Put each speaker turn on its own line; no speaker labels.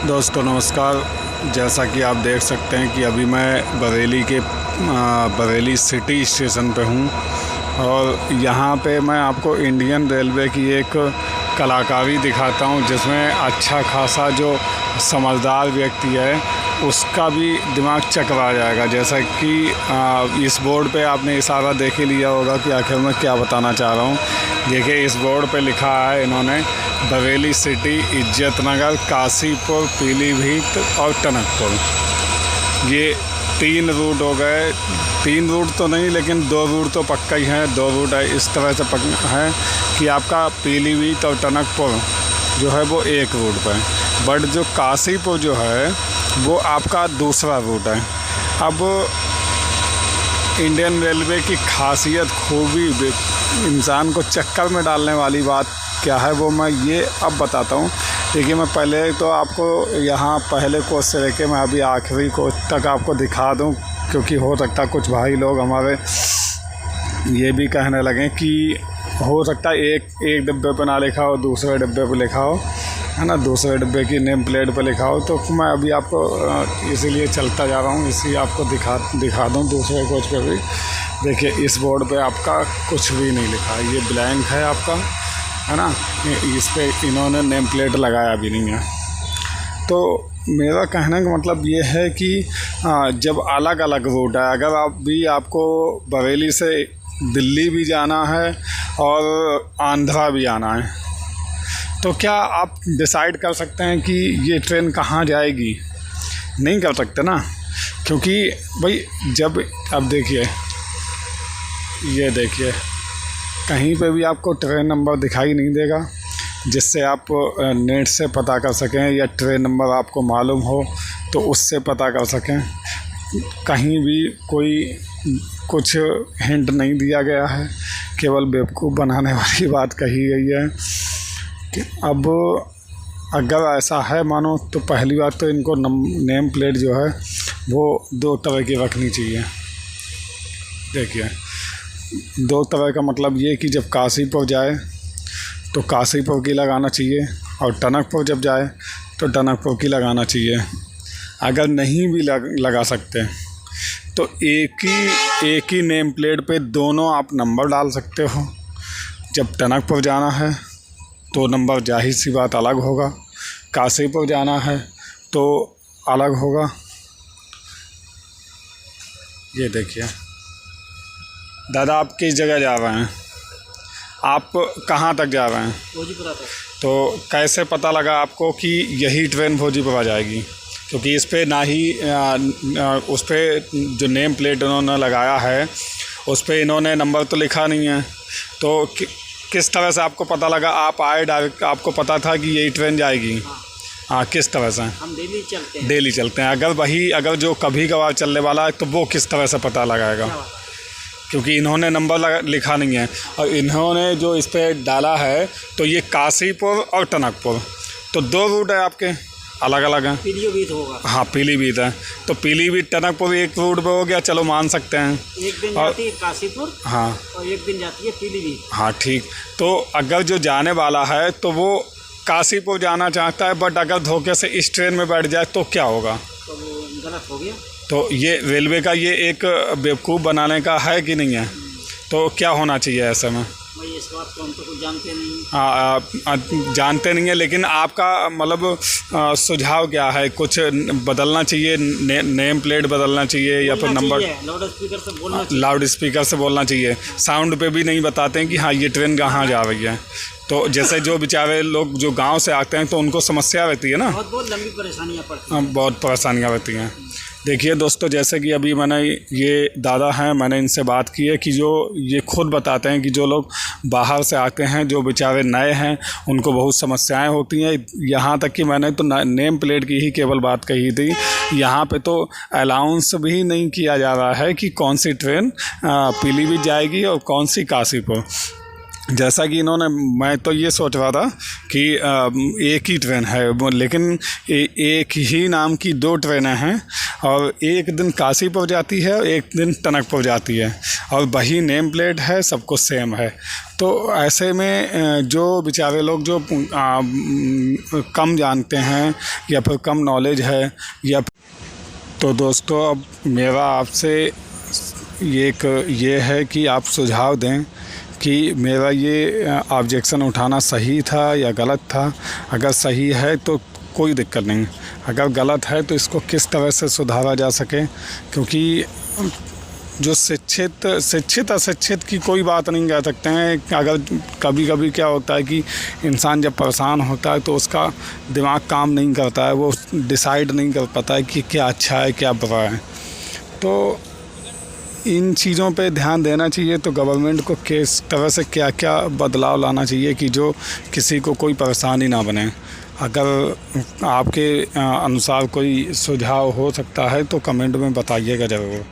दोस्तों नमस्कार। जैसा कि आप देख सकते हैं कि अभी मैं बरेली सिटी स्टेशन पे हूँ और यहाँ पे मैं आपको इंडियन रेलवे की एक कलाकारी दिखाता हूँ जिसमें अच्छा खासा जो समझदार व्यक्ति है उसका भी दिमाग चकरा जाएगा। जैसा कि इस बोर्ड पे आपने इशारा देख ही लिया होगा कि आखिर मैं क्या बताना चाह रहा हूँ। देखिए इस बोर्ड पे लिखा है इन्होंने बरेली सिटी, इज्जतनगर, काशीपुर, पीलीभीत और टनकपुर। ये 3 रूट हो गए। 3 रूट तो नहीं लेकिन 2 रूट तो पक्का ही हैं। 2 रूट है इस तरह से पक्का है कि आपका पीलीभीत और टनकपुर जो है वो एक रूट पर है, बट जो काशीपुर जो है वो आपका दूसरा रूट है। अब इंडियन रेलवे की खासियत, खूबी, इंसान को चक्कर में डालने वाली बात क्या है वो मैं ये अब बताता हूँ। देखिए मैं पहले तो आपको यहाँ पहले कोच से लेके मैं अभी आखिरी कोच तक आपको दिखा दूँ, क्योंकि हो सकता है कुछ भाई लोग हमारे ये भी कहने लगें कि हो सकता है एक डिब्बे पे ना लिखा हो, दूसरे डिब्बे पे लिखा हो, है ना, दूसरे डिब्बे की नेम प्लेट पे लिखा हो। तो मैं अभी आपको इसीलिए चलता जा रहा हूँ, इसी आपको दिखा दूँ दूसरे कोच पे भी। देखिए इस बोर्ड पे आपका कुछ भी नहीं लिखा है, ये ब्लैंक है आपका, है ना। इस पे इन्होंने नेम प्लेट लगाया भी नहीं है। तो मेरा कहने का मतलब ये है कि जब अलग अलग रूट है, अगर आपको बरेली से दिल्ली भी जाना है और आंध्रा भी आना है, तो क्या आप डिसाइड कर सकते हैं कि ये ट्रेन कहाँ जाएगी? नहीं कर सकते ना, क्योंकि भाई जब अब देखिए, ये देखिए कहीं पे भी आपको ट्रेन नंबर दिखाई नहीं देगा जिससे आप नेट से पता कर सकें, या ट्रेन नंबर आपको मालूम हो तो उससे पता कर सकें। कहीं भी कोई कुछ हिंट नहीं दिया गया है, केवल बेवकूफ़ बनाने वाली बात कही गई है कि अब अगर ऐसा है मानो तो पहली बात तो इनको नेम प्लेट जो है वो 2 तरह की रखनी चाहिए। देखिए 2 तरह का मतलब ये कि जब काशीपुर जाए तो काशीपुर की लगाना चाहिए और टनकपुर जब जाए तो टनकपुर की लगाना चाहिए। अगर नहीं भी लगा सकते तो एक ही नेम प्लेट पे दोनों आप नंबर डाल सकते हो। जब टनकपुर जाना है तो नंबर जाहिर सी बात अलग होगा, काशीपुर जाना है तो अलग होगा। ये देखिए दादा, आप किस जगह जा रहे हैं? आप कहाँ तक जा रहे हैं?
भोजीपुरा तक।
तो कैसे पता लगा आपको कि यही ट्रेन भोजीपुरा जाएगी? क्योंकि इस पे ना ही उस पर जो नेम प्लेट उन्होंने लगाया है उस पर इन्होंने नंबर तो लिखा नहीं है। तो किस तरह से आपको पता लगा? आप आए डायरेक्ट, आपको पता था कि यही ट्रेन जाएगी? हाँ, किस तरह से?
हम डेली चलते हैं।
अगर जो कभी कभार चलने वाला है तो वो किस तरह से पता लगाएगा? क्योंकि इन्होंने नंबर लिखा नहीं है और इन्होंने जो इस पर डाला है तो ये काशीपुर और टनकपुर, तो 2 रूट है आपके, अलग अलग हैं।
पीलीभीत होगा।
हाँ पीलीभीत है, तो पीलीभीत टनकपुर एक रूट पे हो गया, चलो मान सकते हैं।
एक दिन जाती है काशीपुर,
हाँ,
और एक दिन जाती है पीलीभीत।
हाँ ठीक। तो अगर जो जाने वाला है तो वो काशीपुर जाना चाहता है, बट अगर धोखे से इस ट्रेन में बैठ जाए तो क्या होगा?
तो वो गलत हो गया।
तो ये रेलवे का ये एक बेवकूफ़ बनाने का है कि नहीं है? तो क्या होना चाहिए ऐसे में?
भाई इस बात को हम तो कुछ जानते नहीं।
हाँ जानते नहीं है, लेकिन आपका मतलब सुझाव क्या है? कुछ बदलना चाहिए, नेम प्लेट बदलना चाहिए या फिर नंबर? लाउड स्पीकर से बोलना चाहिए। साउंड पे भी नहीं बताते हैं कि हाँ ये ट्रेन कहाँ जा रही है। तो जैसे जो बेचारे लोग जो गांव से आते हैं तो उनको समस्या रहती है ना,
बहुत लंबी परेशानियाँ पड़ती हैं।
बहुत परेशानियाँ रहती हैं। देखिए दोस्तों, जैसे कि अभी मैंने ये दादा हैं, मैंने इनसे बात की है कि जो ये खुद बताते हैं कि जो लोग बाहर से आते हैं, जो बेचारे नए हैं, उनको बहुत समस्याएं होती हैं। यहाँ तक कि मैंने तो नेम प्लेट की ही केवल बात कही थी, यहाँ पे तो अलाउंस भी नहीं किया जा रहा है कि कौन सी ट्रेन पीलीभीत जाएगी और कौन सी काशीपुर। जैसा कि इन्होंने, मैं तो ये सोच रहा था कि एक ही ट्रेन है लेकिन एक ही नाम की 2 ट्रेनें हैं और एक दिन काशीपुर जाती है और एक दिन टनकपुर जाती है और वही नेम प्लेट है, सब कुछ सेम है। तो ऐसे में जो बेचारे लोग जो कम जानते हैं या फिर कम नॉलेज है या तो दोस्तों अब मेरा आपसे ये है कि आप सुझाव दें कि मेरा ये ऑब्जेक्शन उठाना सही था या गलत था। अगर सही है तो कोई दिक्कत नहीं, अगर गलत है तो इसको किस तरह से सुधारा जा सके, क्योंकि जो शिक्षित अशिक्षित की कोई बात नहीं कह सकते हैं। अगर कभी कभी क्या होता है कि इंसान जब परेशान होता है तो उसका दिमाग काम नहीं करता है, वो डिसाइड नहीं कर पाता है कि क्या अच्छा है क्या बुरा है। तो इन चीज़ों पे ध्यान देना चाहिए। तो गवर्नमेंट को किस तरह से क्या क्या बदलाव लाना चाहिए कि जो किसी को कोई परेशानी ना बने। अगर आपके अनुसार कोई सुझाव हो सकता है तो कमेंट में बताइएगा ज़रूर।